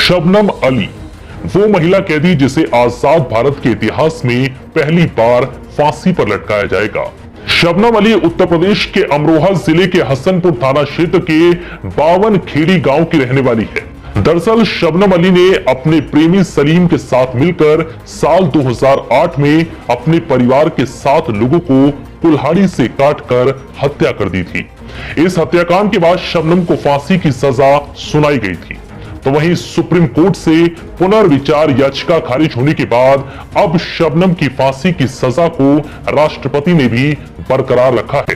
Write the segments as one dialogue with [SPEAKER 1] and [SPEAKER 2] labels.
[SPEAKER 1] शबनम अली वो महिला कैदी जिसे आजाद भारत के इतिहास में पहली बार फांसी पर लटकाया जाएगा। शबनम अली उत्तर प्रदेश के अमरोहा जिले के हसनपुर थाना क्षेत्र के बावन खेड़ी गांव की रहने वाली है। दरअसल शबनम अली ने अपने प्रेमी सलीम के साथ मिलकर साल 2008 में अपने परिवार के 7 लोगों को कुल्हाड़ी से काटकर हत्या कर दी थी। इस हत्याकांड के बाद शबनम को फांसी की सजा सुनाई गई थी। तो वहीं सुप्रीम कोर्ट से पुनर्विचार याचिका खारिज होने के बाद अब शबनम की फांसी की सजा को राष्ट्रपति ने भी बरकरार रखा है।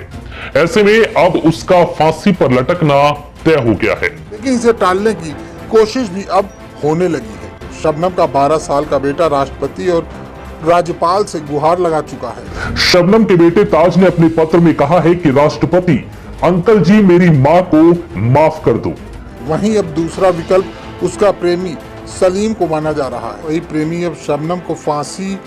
[SPEAKER 1] ऐसे में अब उसका फांसी पर लटकना तय हो गया है,
[SPEAKER 2] लेकिन इसे टालने की कोशिश भी अब होने लगी है। शबनम का 12 साल का बेटा राष्ट्रपति और राज्यपाल से गुहार लगा चुका है।
[SPEAKER 1] शबनम के बेटे ताज ने अपने पत्र में कहा है कि राष्ट्रपति अंकल जी मेरी मां को माफ कर दो।
[SPEAKER 2] वहीं अब दूसरा विकल्प उसका प्रेमी सलीम को माना जा रहा है। वही प्रेमी अब शबनम को फांसी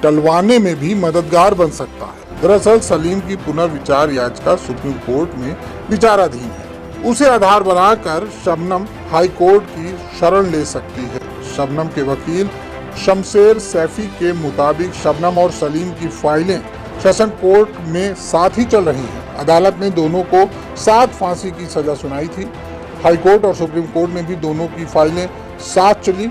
[SPEAKER 2] टलवाने में भी मददगार बन सकता है। दरअसल सलीम की पुनर्विचार याचिका सुप्रीम कोर्ट में विचाराधीन है। उसे आधार बनाकर शबनम हाई कोर्ट की शरण ले सकती है। शबनम के वकील शमशेर सैफी के मुताबिक शबनम और सलीम की फाइलें सेशन कोर्ट में साथ ही चल रही हैं। अदालत ने दोनों को 7 फांसी की सजा सुनाई थी। हाई कोर्ट और सुप्रीम कोर्ट में भी दोनों की फाइलें साथ चली।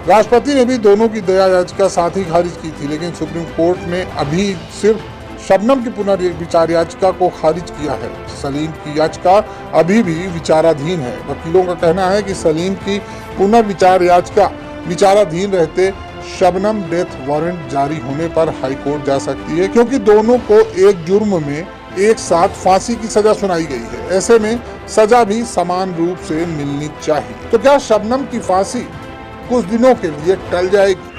[SPEAKER 2] राष्ट्रपति ने भी दोनों की दया याचिका साथ ही खारिज की थी, लेकिन सुप्रीम कोर्ट ने अभी सिर्फ शबनम की पुनर्विचार याचिका को खारिज किया है। सलीम की याचिका अभी भी विचाराधीन है। वकीलों का कहना है कि सलीम की पुनर्विचार याचिका विचाराधीन रहते शबनम डेथ वारंट जारी होने पर हाई कोर्ट जा सकती है, क्योंकि दोनों को एक जुर्म में एक साथ फांसी की सजा सुनाई गई है। ऐसे में सजा भी समान रूप से मिलनी चाहिए। तो क्या शबनम की फांसी कुछ दिनों के लिए टल जाएगी?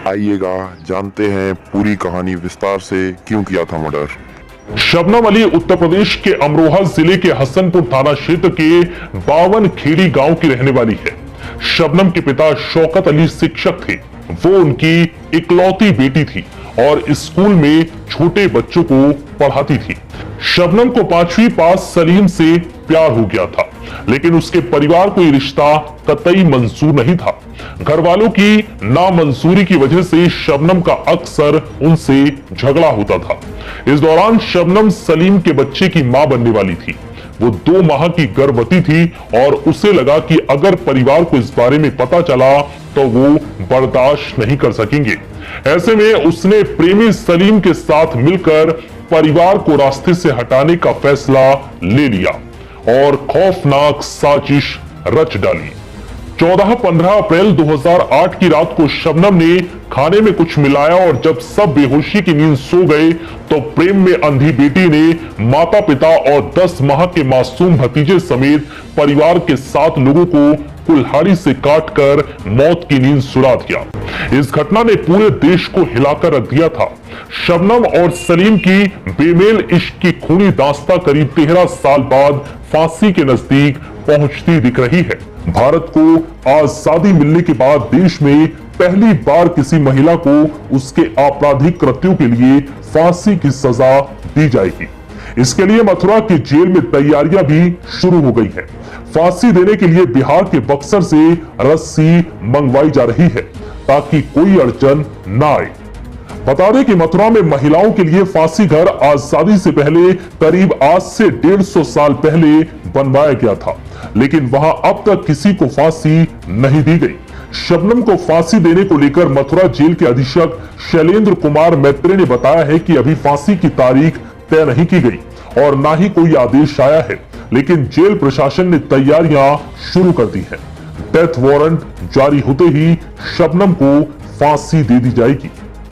[SPEAKER 3] आइएगा जानते हैं पूरी कहानी विस्तार से, क्यों किया था मर्डर।
[SPEAKER 1] शबनम अली उत्तर प्रदेश के अमरोहा जिले के हसनपुर थाना क्षेत्र के बावन खेड़ी गांव की रहने वाली है। शबनम के पिता शौकत अली शिक्षक थे। वो उनकी इकलौती बेटी थी और स्कूल में छोटे बच्चों को पढ़ाती थी। शबनम को 5वीं पास सलीम से प्यार हो गया था, लेकिन उसके परिवार को ये रिश्ता कतई मंजूर नहीं था। घर वालों की नामंजूरी की वजह से शबनम का अक्सर उनसे झगड़ा होता था। इस दौरान शबनम सलीम के बच्चे की मां बनने वाली थी। वो 2 माह की गर्भवती थी और उसे लगा कि अगर परिवार को इस बारे में पता चला तो वो बर्दाश्त नहीं कर सकेंगे। ऐसे में उसने प्रेमी सलीम के साथ मिलकर परिवार को रास्ते से हटाने का फैसला ले लिया और खौफनाक साजिश रच डाली। 14-15 अप्रैल 2008 की रात को शबनम ने खाने में कुछ मिलाया और जब सब बेहोशी की नींद सो गए तो प्रेम में अंधी बेटी ने माता पिता और 10 माह के मासूम भतीजे समेत परिवार के 7 लोगों को कुल्हाड़ी से काटकर मौत की नींद सुला दिया। इस घटना ने पूरे देश को हिलाकर रख दिया था। शबनम और सलीम की बेमेल इश्क की खूनी दास्तां करीब 13 साल बाद फांसी के नजदीक पहुंचती दिख रही है। भारत को आजादी मिलने के बाद देश में पहली बार किसी महिला को उसके आपराधिक कृत्यों के लिए फांसी की सजा दी जाएगी। इसके लिए मथुरा की जेल में तैयारियां भी शुरू हो गई हैं। फांसी देने के लिए बिहार के बक्सर से रस्सी मंगवाई जा रही है ताकि कोई अड़चन ना आए। बता दें कि मथुरा में महिलाओं के लिए फांसी घर आजादी से पहले करीब आज से 150 साल पहले बनवाया गया था, लेकिन वहां अब तक किसी को फांसी नहीं दी गई। शबनम को फांसी देने को लेकर मथुरा जेल के अधीक्षक शैलेंद्र कुमार मैत्रे ने बताया है कि अभी फांसी की तारीख तय नहीं की गई और ना ही कोई आदेश आया है, लेकिन जेल प्रशासन ने तैयारियां शुरू कर दी हैं। डेथ वारंट जारी होते ही शबनम को फांसी दे दी जाएगी।